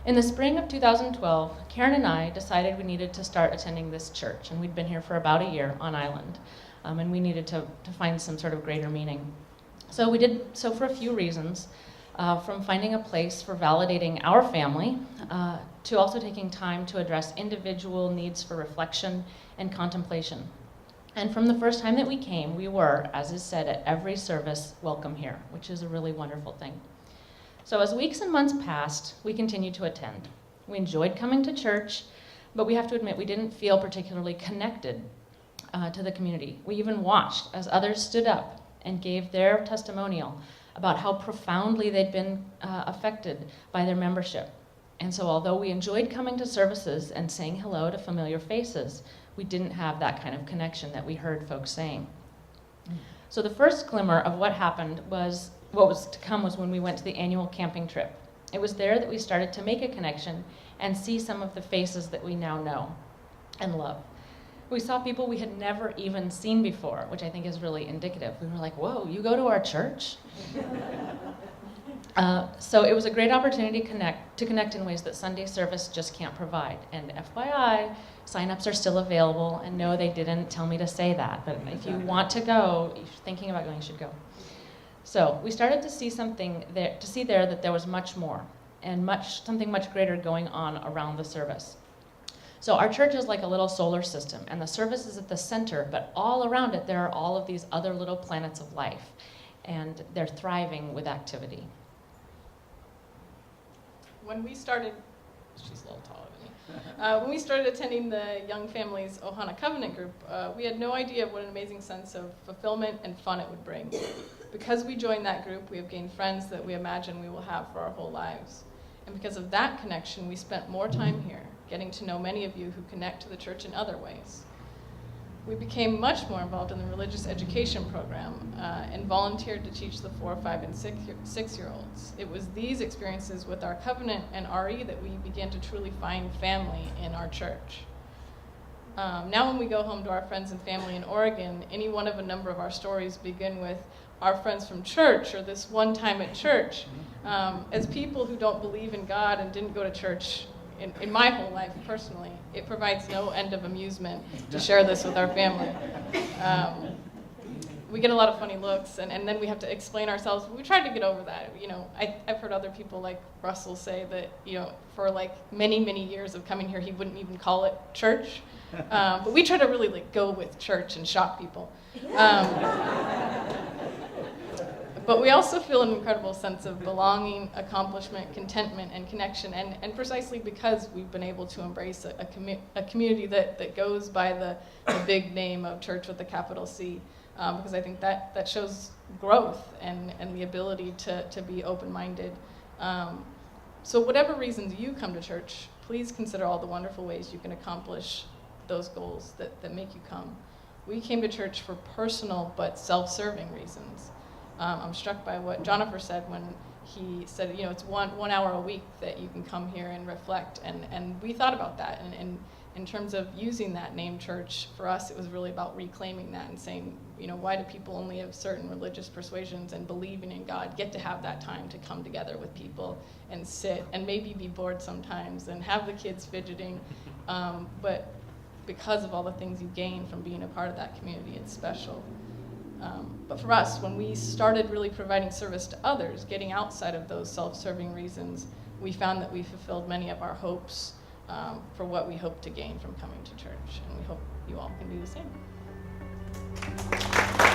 In the spring of 2012, Caryn and I decided we needed to start attending this church, and we'd been here for about a year on island, and we needed to find some sort of greater meaning. So we did so for a few reasons, from finding a place for validating our family, to also taking time to address individual needs for reflection and contemplation. And from the first time that we came, we were, as is said at every service, welcome here, which is a really wonderful thing. So as weeks and months passed, we continued to attend. We enjoyed coming to church, but we have to admit we didn't feel particularly connected to the community. We even watched as others stood up and gave their testimonial about how profoundly they'd been affected by their membership. And so although we enjoyed coming to services and saying hello to familiar faces, we didn't have that kind of connection that we heard folks saying. So the first glimmer of what happened was, what was to come was when we went to the annual camping trip. It was there that we started to make a connection and see some of the faces that we now know and love. We saw people we had never even seen before, which I think is really indicative. We were like, whoa, you go to our church? So it was a great opportunity to connect in ways that Sunday service just can't provide. And FYI, sign-ups are still available, and no, they didn't tell me to say that, but if you want to go, if you're thinking about going, you should go. So we started to see there that there was much more, and something much greater going on around the service. So our church is like a little solar system, and the service is at the center, but all around it there are all of these other little planets of life, and they're thriving with activity. When we started, she's a little taller than me. When we started attending the Young Families Ohana Covenant group, we had no idea what an amazing sense of fulfillment and fun it would bring. Because we joined that group, we have gained friends that we imagine we will have for our whole lives. And because of that connection, we spent more time here, getting to know many of you who connect to the church in other ways. We became much more involved in the religious education program and volunteered to teach the 4-, 5-, and 6-year-olds. It was these experiences with our Covenant and RE that we began to truly find family in our church. Now when we go home to our friends and family in Oregon, any one of a number of our stories begin with our friends from church or this one time at church. As people who don't believe in God and didn't go to church in my whole life personally, it provides no end of amusement to share this with our family. We get a lot of funny looks, and then we have to explain ourselves. We tried to get over that. You know, I've heard other people like Russell say that, you know, for like many, many years of coming here, he wouldn't even call it church. But we try to really like go with church and shock people. But we also feel an incredible sense of belonging, accomplishment, contentment, and connection, and precisely because we've been able to embrace a community that goes by the big name of church with a capital C, because I think that shows growth and the ability to be open-minded. So whatever reasons you come to church, please consider all the wonderful ways you can accomplish those goals that make you come. We came to church for personal but self-serving reasons. I'm struck by what Jonathan said when he said, you know, it's one hour a week that you can come here and reflect, and we thought about that, and in terms of using that name church, for us it was really about reclaiming that and saying, you know, why do people only of certain religious persuasions and believing in God get to have that time to come together with people and sit and maybe be bored sometimes and have the kids fidgeting, but because of all the things you gain from being a part of that community, it's special. But for us, when we started really providing service to others, getting outside of those self-serving reasons, we found that we fulfilled many of our hopes for what we hope to gain from coming to church, and we hope you all can do the same.